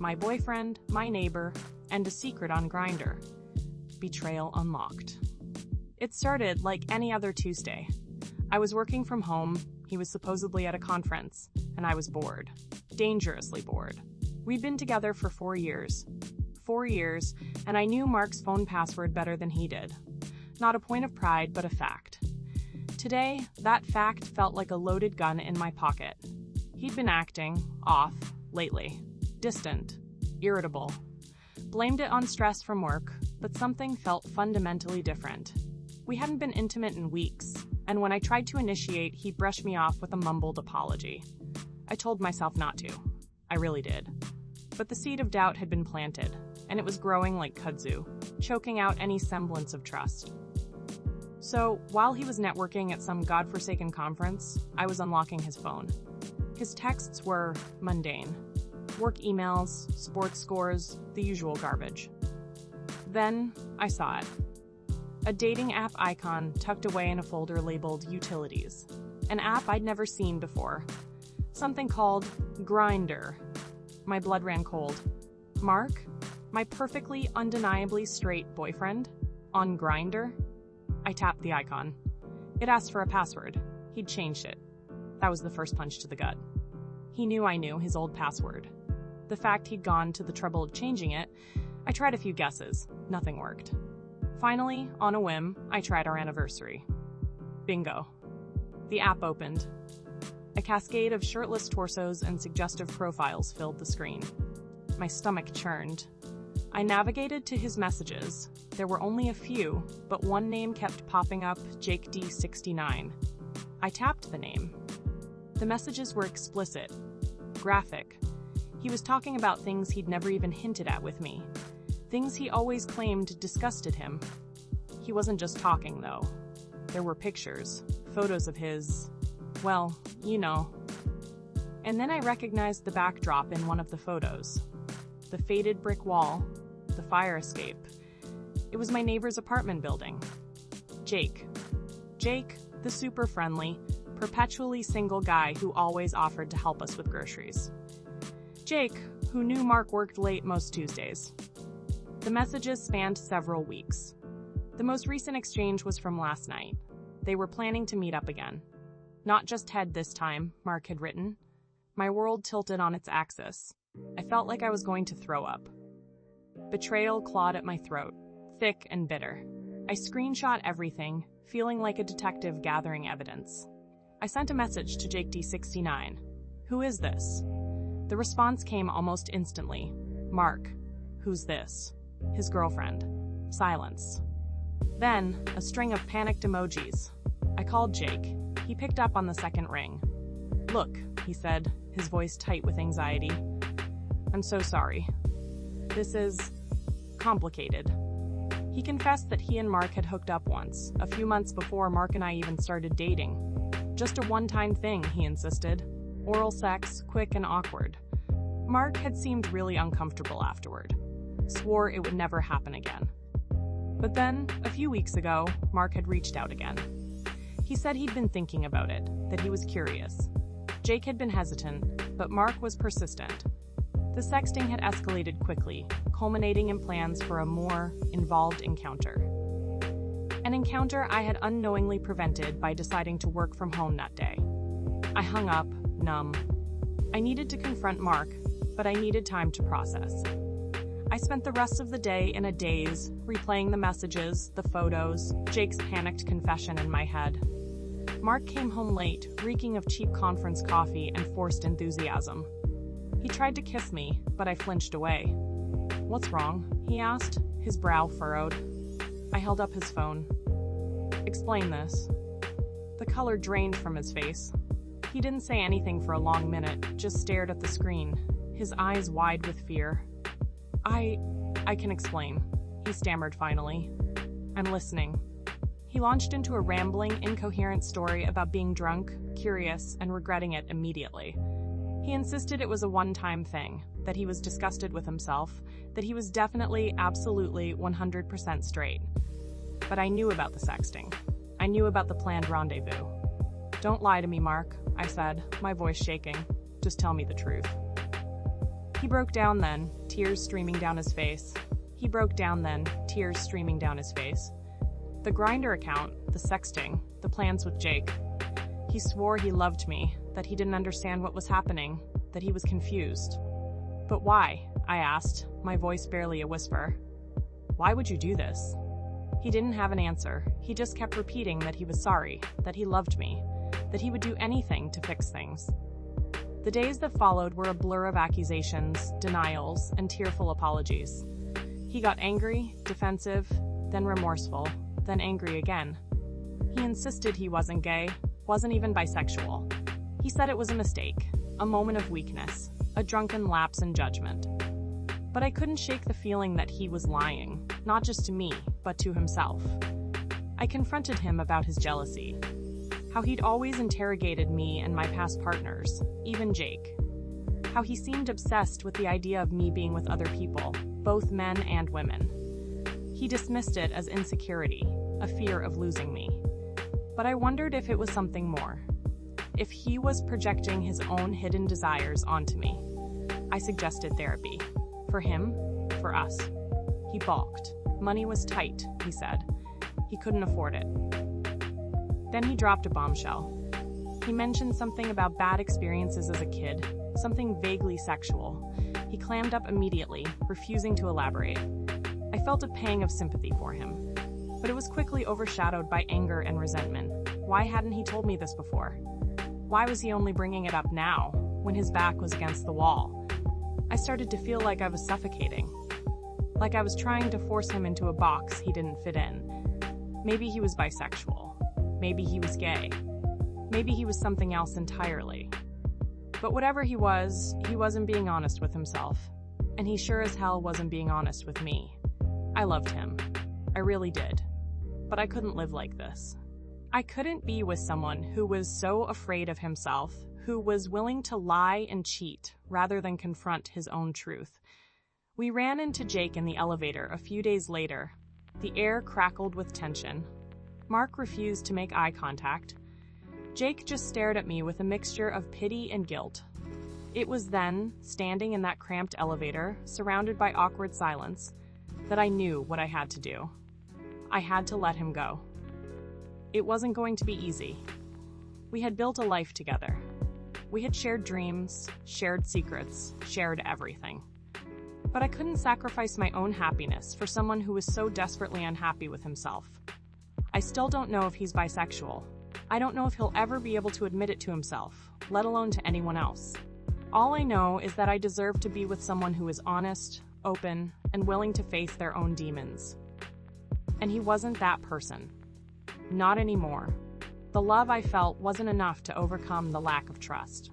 my boyfriend, my neighbor, and a secret on Grindr. Betrayal unlocked. It started like any other Tuesday. I was working from home, he was supposedly at a conference, and I was bored. Dangerously bored. We'd been together for 4 years. 4 years, and I knew Mark's phone password better than he did. Not a point of pride, but a fact. Today, that fact felt like a loaded gun in my pocket. He'd been acting off lately. Distant. Irritable. Blamed it on stress from work, but something felt fundamentally different. We hadn't been intimate in weeks, and when I tried to initiate, he brushed me off with a mumbled apology. I told myself not to. I really did. But the seed of doubt had been planted, and it was growing like kudzu, choking out any semblance of trust. So, while he was networking at some godforsaken conference, I was unlocking his phone. His texts were mundane. Work emails, sports scores, the usual garbage. Then, I saw it. A dating app icon tucked away in a folder labeled Utilities. An app I'd never seen before. Something called Grindr. My blood ran cold. Mark? My perfectly, undeniably straight boyfriend? On Grindr? I tapped the icon. It asked for a password. He'd changed it. That was the first punch to the gut. He knew I knew his old password. The fact he'd gone to the trouble of changing it, I tried a few guesses. Nothing worked. Finally, on a whim, I tried our anniversary. Bingo. The app opened. A cascade of shirtless torsos and suggestive profiles filled the screen. My stomach churned. I navigated to his messages. There were only a few, but one name kept popping up, Jake D69. I tapped the name. The messages were explicit, graphic. He was talking about things he'd never even hinted at with me. Things he always claimed disgusted him. He wasn't just talking, though. There were pictures, photos of his, well, you know. And then I recognized the backdrop in one of the photos. The faded brick wall, the fire escape. It was my neighbor's apartment building. Jake. Jake, the super friendly, perpetually single guy who always offered to help us with groceries. Jake, who knew Mark worked late most Tuesdays. The messages spanned several weeks. The most recent exchange was from last night. They were planning to meet up again. Not just head this time, Mark had written. My world tilted on its axis. I felt like I was going to throw up. Betrayal clawed at my throat, thick and bitter. I screenshot everything, feeling like a detective gathering evidence. I sent a message to Jake D69. Who is this? The response came almost instantly. Mark. Who's this? His girlfriend. Silence. Then, a string of panicked emojis. I called Jake. He picked up on the second ring. Look, he said, his voice tight with anxiety. I'm so sorry. This is complicated. He confessed that he and Mark had hooked up once, a few months before Mark and I even started dating. Just a one-time thing, he insisted. Oral sex, quick and awkward. Mark had seemed really uncomfortable afterward. Swore it would never happen again. But then, a few weeks ago, Mark had reached out again. He said he'd been thinking about it, that he was curious. Jake had been hesitant, but Mark was persistent. The sexting had escalated quickly, culminating in plans for a more involved encounter. An encounter I had unknowingly prevented by deciding to work from home that day. I hung up, numb. I needed to confront Mark, but I needed time to process. I spent the rest of the day in a daze, replaying the messages, the photos, Jake's panicked confession in my head. Mark came home late, reeking of cheap conference coffee and forced enthusiasm. He tried to kiss me, but I flinched away. What's wrong? He asked, his brow furrowed. I held up his phone. Explain this. The color drained from his face. He didn't say anything for a long minute, just stared at the screen, his eyes wide with fear. I can explain, he stammered finally. I'm listening. He launched into a rambling, incoherent story about being drunk, curious, and regretting it immediately. He insisted it was a one-time thing, that he was disgusted with himself, that he was definitely, absolutely, 100% straight. But I knew about the sexting. I knew about the planned rendezvous. Don't lie to me, Mark, I said, my voice shaking. Just tell me the truth. He broke down then, tears streaming down his face. The Grindr account, the sexting, the plans with Jake. He swore he loved me, that he didn't understand what was happening, that he was confused. But why? I asked, my voice barely a whisper. Why would you do this? He didn't have an answer. He just kept repeating that he was sorry, that he loved me, that he would do anything to fix things. The days that followed were a blur of accusations, denials, and tearful apologies. He got angry, defensive, then remorseful, then angry again. He insisted he wasn't gay, wasn't even bisexual. He said it was a mistake, a moment of weakness, a drunken lapse in judgment. But I couldn't shake the feeling that he was lying, not just to me, but to himself. I confronted him about his jealousy, how he'd always interrogated me and my past partners, even Jake. How he seemed obsessed with the idea of me being with other people, both men and women. He dismissed it as insecurity, a fear of losing me. But I wondered if it was something more. If he was projecting his own hidden desires onto me. I suggested therapy. For him, for us. He balked. Money was tight, he said. He couldn't afford it. Then he dropped a bombshell. He mentioned something about bad experiences as a kid, something vaguely sexual. He clammed up immediately, refusing to elaborate. I felt a pang of sympathy for him, but it was quickly overshadowed by anger and resentment. Why hadn't he told me this before? Why was he only bringing it up now, when his back was against the wall? I started to feel like I was suffocating, like I was trying to force him into a box he didn't fit in. Maybe he was bisexual. Maybe he was gay. Maybe he was something else entirely. But whatever he wasn't being honest with himself. And he sure as hell wasn't being honest with me. I loved him. I really did. But I couldn't live like this. I couldn't be with someone who was so afraid of himself, who was willing to lie and cheat rather than confront his own truth. We ran into Jake in the elevator a few days later. The air crackled with tension. Mark refused to make eye contact. Jake just stared at me with a mixture of pity and guilt. It was then, standing in that cramped elevator, surrounded by awkward silence, that I knew what I had to do. I had to let him go. It wasn't going to be easy. We had built a life together. We had shared dreams, shared secrets, shared everything. But I couldn't sacrifice my own happiness for someone who was so desperately unhappy with himself. I still don't know if he's bisexual. I don't know if he'll ever be able to admit it to himself, let alone to anyone else. All I know is that I deserve to be with someone who is honest, open, and willing to face their own demons. And he wasn't that person. Not anymore. The love I felt wasn't enough to overcome the lack of trust.